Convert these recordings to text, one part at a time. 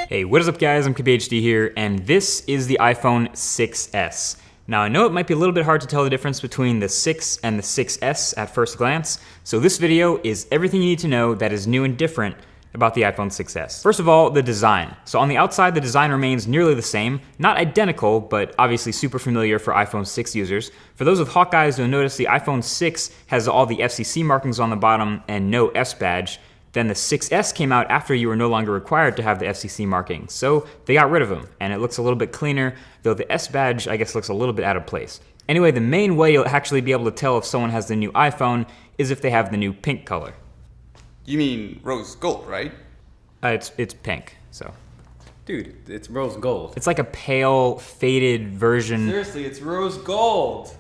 Hey, what is up guys? I'm KBHD here, and this is the iPhone 6S. Now I know it might be a little bit hard to tell the difference between the 6 and the 6S at first glance, so this video is everything you need to know that is new and different about the iPhone 6S. First of all, the design. So on the outside, the design remains nearly the same, not identical, but obviously super familiar for iPhone 6 users. For those with Hawkeyes, you'll notice the iPhone 6 has all the FCC markings on the bottom and no S badge. Then the 6S came out after you were no longer required to have the FCC marking, so they got rid of them, and it looks a little bit cleaner, though the S badge, I guess, looks a little bit out of place. Anyway, the main way you'll actually be able to tell if someone has the new iPhone is if they have the new pink color. You mean rose gold, right? It's pink, so. Dude, it's rose gold. It's like a pale, faded version. Seriously, it's rose gold.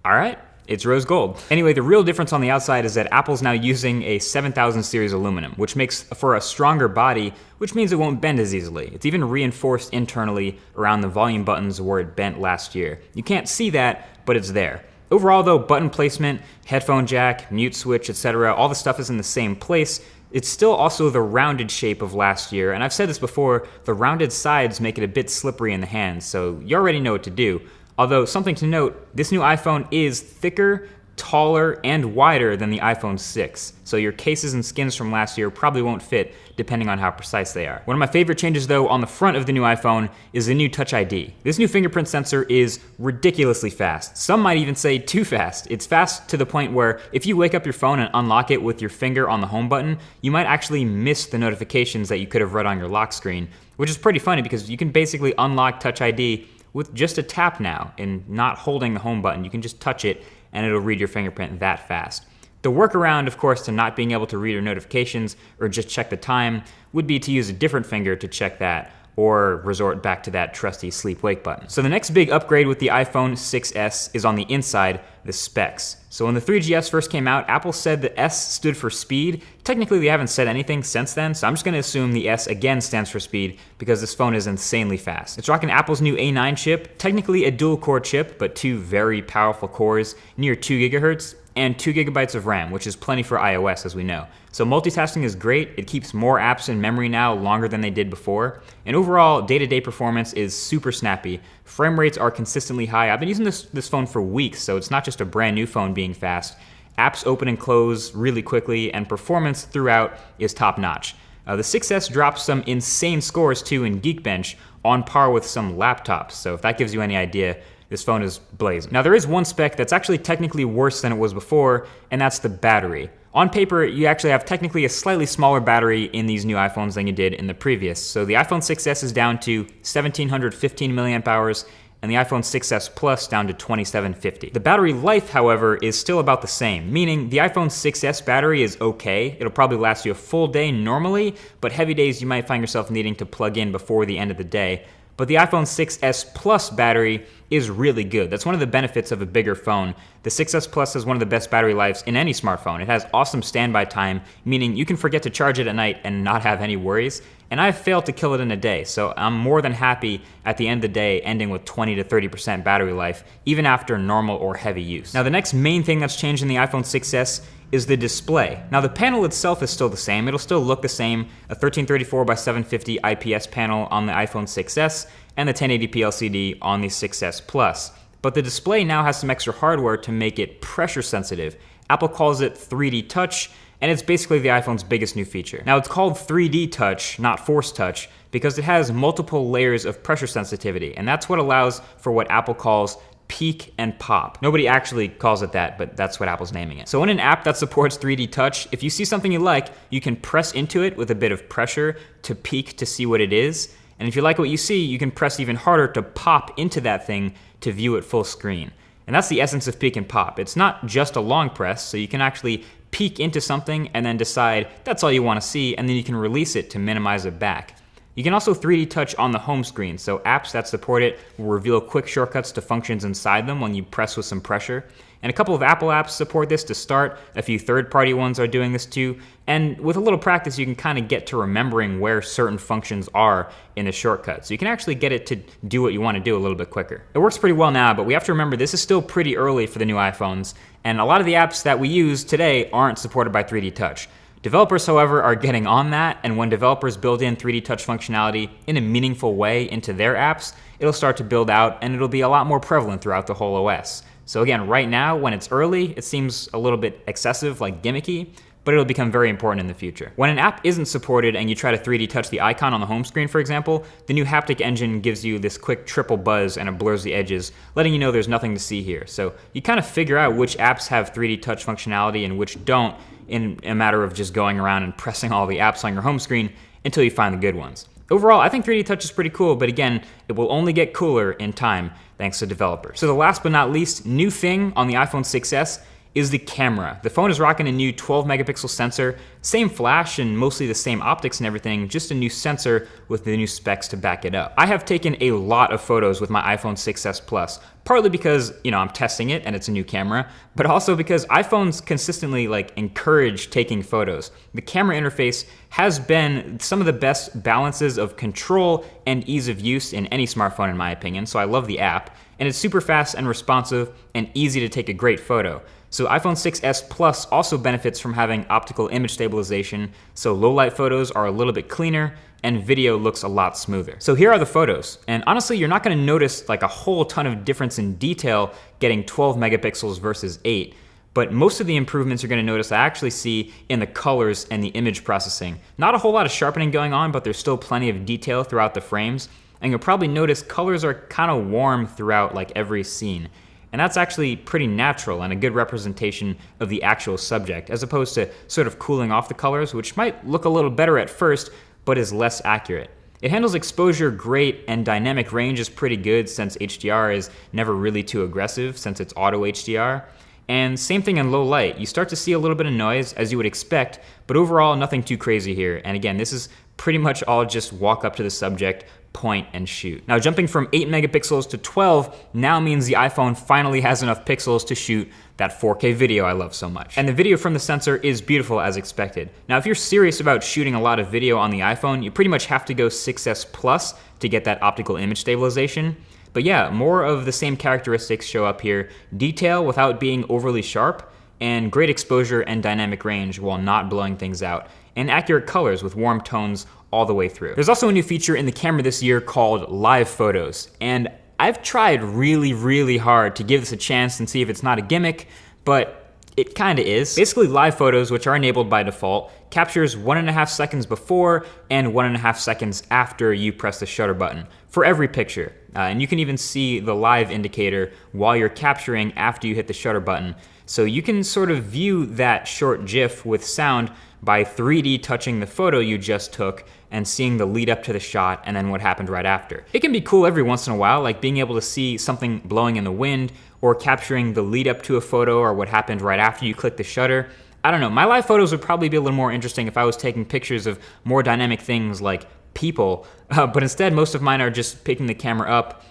All right. It's rose gold. Anyway, the real difference on the outside is that Apple's now using a 7000 series aluminum, which makes for a stronger body, which means it won't bend as easily. It's even reinforced internally around the volume buttons where it bent last year. You can't see that, but it's there. Overall though, button placement, headphone jack, mute switch, etc., all the stuff is in the same place. It's still also the rounded shape of last year, and I've said this before, the rounded sides make it a bit slippery in the hands, so you already know what to do. Although, something to note, this new iPhone is thicker, taller, and wider than the iPhone 6. So your cases and skins from last year probably won't fit, depending on how precise they are. One of my favorite changes, though, on the front of the new iPhone is the new Touch ID. This new fingerprint sensor is ridiculously fast. Some might even say too fast. It's fast to the point where if you wake up your phone and unlock it with your finger on the home button, you might actually miss the notifications that you could have read on your lock screen, which is pretty funny because you can basically unlock Touch ID with just a tap now and not holding the home button. You can just touch it and it'll read your fingerprint that fast. The workaround, of course, to not being able to read your notifications or just check the time would be to use a different finger to check that or resort back to that trusty sleep-wake button. So the next big upgrade with the iPhone 6S is on the inside, the specs. So when the 3GS first came out, Apple said the S stood for speed. Technically, they haven't said anything since then, so I'm just gonna assume the S again stands for speed because this phone is insanely fast. It's rocking Apple's new A9 chip, technically a dual-core chip, but two very powerful cores, near 2 gigahertz, and 2 gigabytes of RAM, which is plenty for iOS, as we know. So multitasking is great. It keeps more apps in memory now longer than they did before. And overall, day-to-day performance is super snappy. Frame rates are consistently high. I've been using this phone for weeks, so it's not just a brand new phone being fast. Apps open and close really quickly, and performance throughout is top-notch. The 6S drops some insane scores too in Geekbench, on par with some laptops. So if that gives you any idea, this phone is blazing. Now there is one spec that's actually technically worse than it was before, and that's the battery. On paper, you actually have technically a slightly smaller battery in these new iPhones than you did in the previous. So the iPhone 6S is down to 1715 milliamp hours, and the iPhone 6S Plus down to 2750. The battery life, however, is still about the same, meaning the iPhone 6S battery is okay. It'll probably last you a full day normally, but heavy days you might find yourself needing to plug in before the end of the day. But the iPhone 6S Plus battery is really good. That's one of the benefits of a bigger phone. The 6S Plus has one of the best battery lives in any smartphone. It has awesome standby time, meaning you can forget to charge it at night and not have any worries. And I've failed to kill it in a day, so I'm more than happy at the end of the day ending with 20 to 30% battery life, even after normal or heavy use. Now the next main thing that's changed in the iPhone 6S is the display. Now the panel itself is still the same. It'll still look the same, a 1334 by 750 IPS panel on the iPhone 6S and the 1080p LCD on the 6S Plus. But the display now has some extra hardware to make it pressure sensitive. Apple calls it 3D Touch, and it's basically the iPhone's biggest new feature. Now it's called 3D Touch, not Force Touch, because it has multiple layers of pressure sensitivity, and that's what allows for what Apple calls peak and pop. Nobody actually calls it that, but that's what Apple's naming it. So in an app that supports 3D Touch, if you see something you like, you can press into it with a bit of pressure to peek to see what it is. And if you like what you see, you can press even harder to pop into that thing to view it full screen. And that's the essence of peek and pop. It's not just a long press, so you can actually peek into something and then decide that's all you want to see, and then you can release it to minimize it back. You can also 3D touch on the home screen, so apps that support it will reveal quick shortcuts to functions inside them when you press with some pressure. And a couple of Apple apps support this to start, a few third-party ones are doing this too, and with a little practice you can kind of get to remembering where certain functions are in the shortcut. So you can actually get it to do what you want to do a little bit quicker. It works pretty well now, but we have to remember this is still pretty early for the new iPhones, and a lot of the apps that we use today aren't supported by 3D touch. Developers, however, are getting on that, and when developers build in 3D touch functionality in a meaningful way into their apps, it'll start to build out and it'll be a lot more prevalent throughout the whole OS. So again, right now, when it's early, it seems a little bit excessive, like gimmicky, but it'll become very important in the future. When an app isn't supported and you try to 3D touch the icon on the home screen, for example, the new haptic engine gives you this quick triple buzz and it blurs the edges, letting you know there's nothing to see here. So you kind of figure out which apps have 3D touch functionality and which don't in a matter of just going around and pressing all the apps on your home screen until you find the good ones. Overall, I think 3D touch is pretty cool, but again, it will only get cooler in time thanks to developers. So the last but not least new thing on the iPhone 6s is the camera. The phone is rocking a new 12 megapixel sensor, same flash and mostly the same optics and everything, just a new sensor with the new specs to back it up. I have taken a lot of photos with my iPhone 6s Plus, partly because, I'm testing it and it's a new camera, but also because iPhones consistently encourage taking photos. The camera interface has been some of the best balances of control and ease of use in any smartphone in my opinion, so I love the app, and it's super fast and responsive and easy to take a great photo. So iPhone 6s Plus also benefits from having optical image stabilization, so low light photos are a little bit cleaner and video looks a lot smoother. So here are the photos, and honestly you're not going to notice a whole ton of difference in detail getting 12 megapixels versus 8, but most of the improvements you're going to notice I actually see in the colors and the image processing. Not a whole lot of sharpening going on, but there's still plenty of detail throughout the frames, and you'll probably notice colors are kind of warm throughout every scene. And that's actually pretty natural and a good representation of the actual subject, as opposed to sort of cooling off the colors, which might look a little better at first, but is less accurate. It handles exposure great, and dynamic range is pretty good since HDR is never really too aggressive since it's auto HDR. And same thing in low light. You start to see a little bit of noise, as you would expect, but overall nothing too crazy here. And again, this is pretty much all just walk up to the subject, point, and shoot. Now jumping from 8 megapixels to 12 now means the iPhone finally has enough pixels to shoot that 4K video I love so much. And the video from the sensor is beautiful as expected. Now if you're serious about shooting a lot of video on the iPhone, you pretty much have to go 6s Plus to get that optical image stabilization. But yeah, more of the same characteristics show up here. Detail without being overly sharp, and great exposure and dynamic range while not blowing things out, and accurate colors with warm tones all the way through. There's also a new feature in the camera this year called live photos, and I've tried really hard to give this a chance and see if it's not a gimmick, but it kinda is. Basically, live photos, which are enabled by default, captures 1.5 seconds before and 1.5 seconds after you press the shutter button for every picture. And you can even see the live indicator while you're capturing after you hit the shutter button. So you can sort of view that short GIF with sound by 3D touching the photo you just took and seeing the lead up to the shot and then what happened right after. It can be cool every once in a while, like being able to see something blowing in the wind or capturing the lead up to a photo or what happened right after you click the shutter. I don't know, my live photos would probably be a little more interesting if I was taking pictures of more dynamic things like people, but instead most of mine are just picking the camera up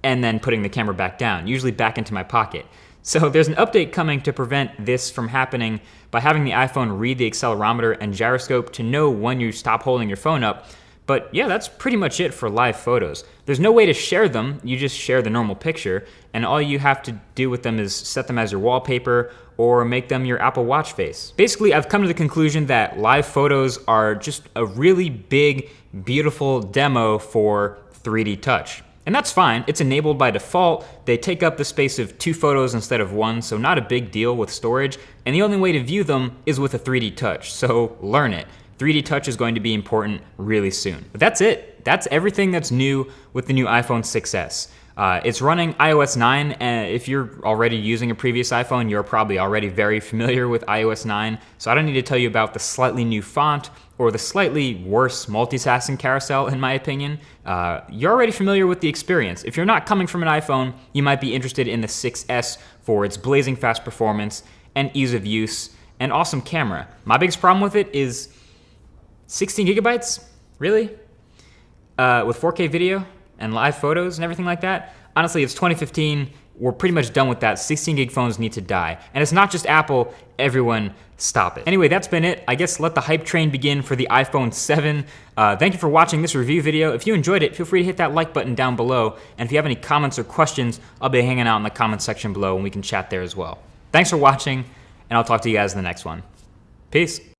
and then putting the camera back down, usually back into my pocket. So there's an update coming to prevent this from happening by having the iPhone read the accelerometer and gyroscope to know when you stop holding your phone up. But yeah, that's pretty much it for live photos. There's no way to share them, you just share the normal picture, and all you have to do with them is set them as your wallpaper or make them your Apple Watch face. Basically, I've come to the conclusion that live photos are just a really big, beautiful demo for 3D touch. And that's fine, it's enabled by default. They take up the space of 2 photos instead of 1, so not a big deal with storage. And the only way to view them is with a 3D touch, so learn it. 3D touch is going to be important really soon. But that's it. That's everything that's new with the new iPhone 6s. It's running iOS 9, and if you're already using a previous iPhone, you're probably already very familiar with iOS 9, so I don't need to tell you about the slightly new font or the slightly worse multitasking carousel, in my opinion. You're already familiar with the experience. If you're not coming from an iPhone, you might be interested in the 6s for its blazing fast performance and ease of use and awesome camera. My biggest problem with it is 16 gigabytes? Really? With 4K video and live photos and everything like that? Honestly, it's 2015. We're pretty much done with that. 16 gig phones need to die. And it's not just Apple, everyone stop it. Anyway, that's been it. I guess let the hype train begin for the iPhone 7. Thank you for watching this review video. If you enjoyed it, feel free to hit that like button down below. And if you have any comments or questions, I'll be hanging out in the comment section below and we can chat there as well. Thanks for watching, and I'll talk to you guys in the next one. Peace.